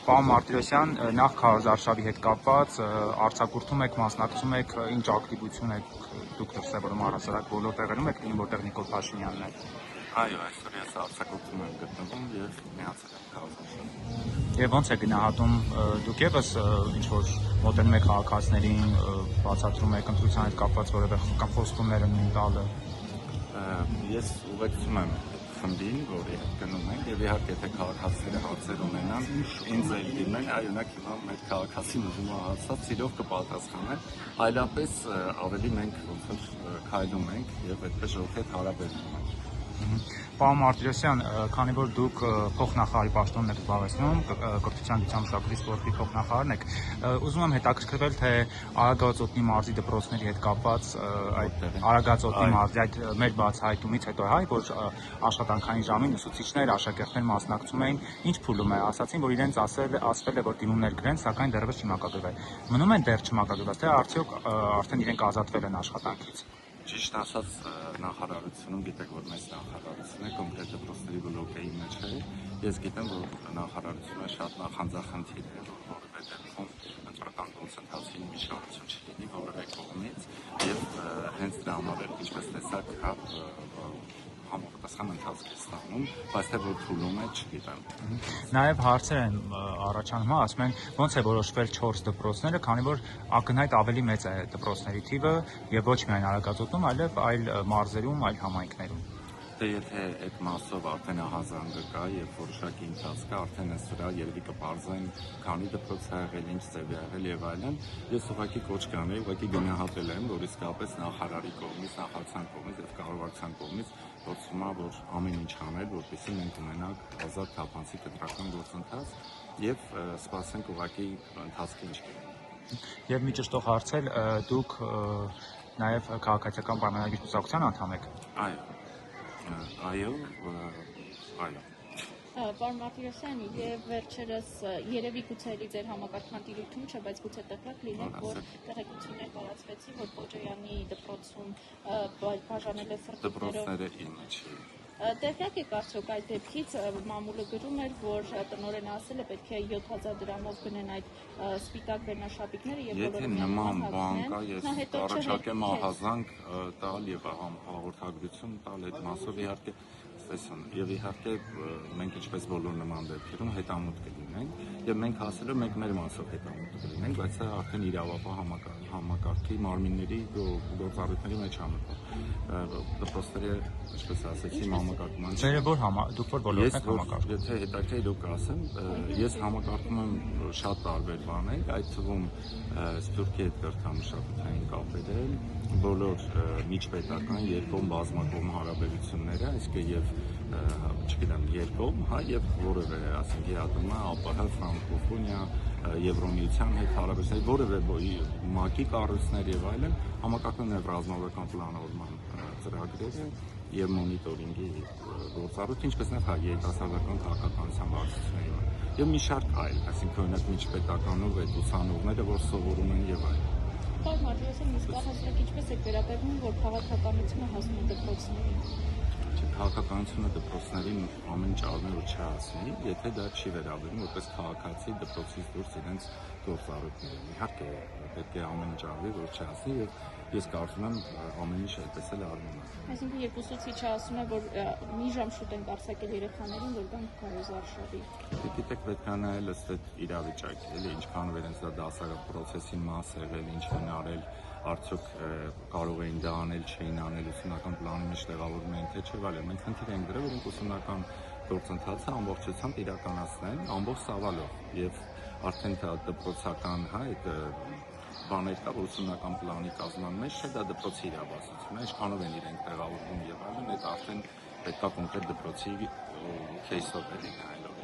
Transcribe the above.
Պարոն Մարտիրոսյան, նախ քարոզարշավի հետ կապված արձակուրդում եք, մասնակցում եք, ինչ ակտիվություն եք դուք դրսևորում առհասարակ բոլոր տեղերում եք լինում, որտեղ Նիկոլ Փաշինյանն է։ Այո, այսօր ես արձակուրդում եմ գտնվում եւ միացել եմ քարոզարշավին։ Եվ ո՞նց է գնահատում դուք եւս ինչ որ մոտենում եք քաղաքացիներին, բացատրում եք ընտրության հետ կապված որևէ խոստումներ նույն տալը։ Ես ուղեկցում եմ խմբին, որի հետ գնում ենք, եւ իհարկե եթե քաղաքացիները հարցեր ունենան, ինձ էլ դիմեն, այո, նա հիմա մեր քաղաքացին ուզում է հարցած, սիրով կպատասխանեն, այլապես ավելի մենք ոնց որ քայլում ենք եւ այդպես ժողովրդի հետ հարաբերվում ենք։ Պարոն Մարտիրոսյան, քանի որ դուք փոխնախարարի պաշտոնն եք զբաղեցնում, կրթության, գիտության, սպորտի փոխնախարարն եք, ուզում եմ հետաքրքրվել, թե Արագածոտնի մարզի դպրոցների հետ կապված այդ Արագածոտնի մարզի այդ մեր բացահայտումից հետո որ աշխատանքային ժամին ուսուցիչներ, աշակերտներ մասնակցում էին, ինչ փուլում է, ասացին, որ իրենց ասվել է, որ դիմումներ գրեն, սակայն դեռևս չմակագրվել։ Մնում են դեռ չմակագրված, թե արդյոք արդեն իրենք ազատվել են աշխատանքից։ Ճիշտ ասած, նախարարությունում գիտեք, որ մեծ նախարարություն է, կոնկրետ դպրոցների բլոկի մեջ է։ Ես գիտեմ, որ նախարարությունը շատ նախանձախնդիր է, որովհետև դեպքում ընտրական գործընթացին միջնորդություն չլինի որևէ կողմից, եւ հենց դրա համար էլ ինչպես տեսակ համապատասխան ընթացք է ստանում, բայց թե որ թուլում է, չգիտեմ։ Նաև հարցեր են առաջանում, ասում են, ոնց է որոշվել 4 դպրոցները, քանի որ ակնհայտ ավելի մեծ է դպրոցների թիվը եւ ոչ միայն Արագածոտնում, այլ մարզերում, այլ համայնքներում։ Դե եթե այդ մասով արդեն ահազանգը կա եւ որոշակի ընթացք կա, արդեն այս դրա երևի կբարձրային քանի դպրոց ա եղել, ինչ ձև ա եղել եւ այլն, ես ուղղակի կոչ կանեի, ուղղակի գնահատել եմ, որ իսկապես նախարարի կողմից, նախարարության կողմից եւ կառավարության կողմից փորձում ա որ ամեն ինչ անել, որպեսզի մենք ունենանք ազատ թափանցիկ կտրական գործընթաց եւ սպասենք ուղղակի ընթացքը ինչ կլինի։ Եվ մի ճշտող հարցել, դուք նաև քաղաքացիական պայմանագրի կուսակցության անդամ եք։ Այո։ Պարոն Մարտիրոսյան, եւ վերջերս երևի գուցե ձեր համակարգման տիրույթում չէ, բայց գուցե տեղյակ լինեք, որ տեղեկություններ տարածվեցին, որ Պոջոյանի դպրոցում բաժանել է սրտիկներով։ Դպրոցները իմը չի։ Տեղյակ եք արդյոք այդ դեպքից մամուլը գրում էր, որ տնօրենը ասել է պետք է 7000 դրամով գնեն այդ սպիտակ վերնաշապիկները եւ բոլորը նման բան կա, ես առաջարկեմ ահազանգ տալ եւ հաղորդագրություն տալ այդ մասով իհարկե եւ իհարկե մենք ինչպես բոլոր նման դեպքերում հետամուտ կլինենք եւ մենք ասելով մենք մեր մասով հետամուտ կլինենք, բայց սա արդեն իրավապահ համակարգի մարմինների գործառույթների մեջ դպրոցների, ինչպես ասեցի, համակարգման։ Դուք որ բոլորն եք համակարգում։ Եթե հետաքրքիր դուք ասեմ, ես համակարգում եմ շատ տարբեր բաներ, այդ թվում Սփյուռքի հետ կրթամշակութային կապեր, բոլոր միջպետական երկկողմ բազմակողմ հարաբերությունները, այսինքն եւ չգիտեմ երկկողմ, եւ որևէ, ասենք ԵԱՏՄ, ԱՊՀ, ֆրանկոֆոնիա, Եվրոմիության հետ հարաբերություններ, որևէ ՄԱԿ-ի կառույցներ եւ այլն, համակարգում են ռազմավարական պլանավորման ծրագրերը եւ մոնիտորինգի գործառույթ, ինչպես նաեւ երիտասարդական քաղաքականության բարձրացումը եւ մի շարք այլ, այսինքն օրինակ միջպետականով այդ ուսանողները, որ սովորում են եւ այլն։ Պարոն Մարտիրոսյան, իսկ հասարակ ինչպես է վերաբերվում, որ քաղաքականությունը հասնում է դպրոցներին։ Քաղաքականությունը դպրոցներին ամեն ինչ արվում է, որ չհասնի, եթե դա չի վերաբերում որպես քաղաքացի դպրոցից դուրս իրենց գործառույթներին։ Իհարկե պետք է ամեն ինչ արվի, որ չհասնի եւ ես կարծում եմ ամեն ինչ այդպես էլ արվում է։ Այսինքն երբ ուսուցիչը ասում է, որ մի ժամ շուտ են արձակել երեխաներին, որ գան քարոզարշավի։ Գիտեք, պետք է նայել ըստ այդ իրավիճակի, էլի ինչքանով իրենց դա դասական պրոցեսի մաս է եղել, ինչ են արել, արդյոք կարող էին դա անել, չէին անել, ուսումնական պլանի մեջ տեղավորվում էին, թե չէ, այլն։ Մենք խնդիր ենք դրել, որ ուսումնական գործընթացը ամբողջությամբ իրականացնեն, ամբողջ ծավալով եւ արդեն դա դպրոցական, այդ բաներ կա, որ ուսումնական պլանի կազմման մեջ չէ, դա դպրոցի իրավասությունն է, ինչքանով են իրենք տեղավորվում եւ այլն, այդ արդեն պետք է կոնկրետ դպրոցի քեյսով է լինելու։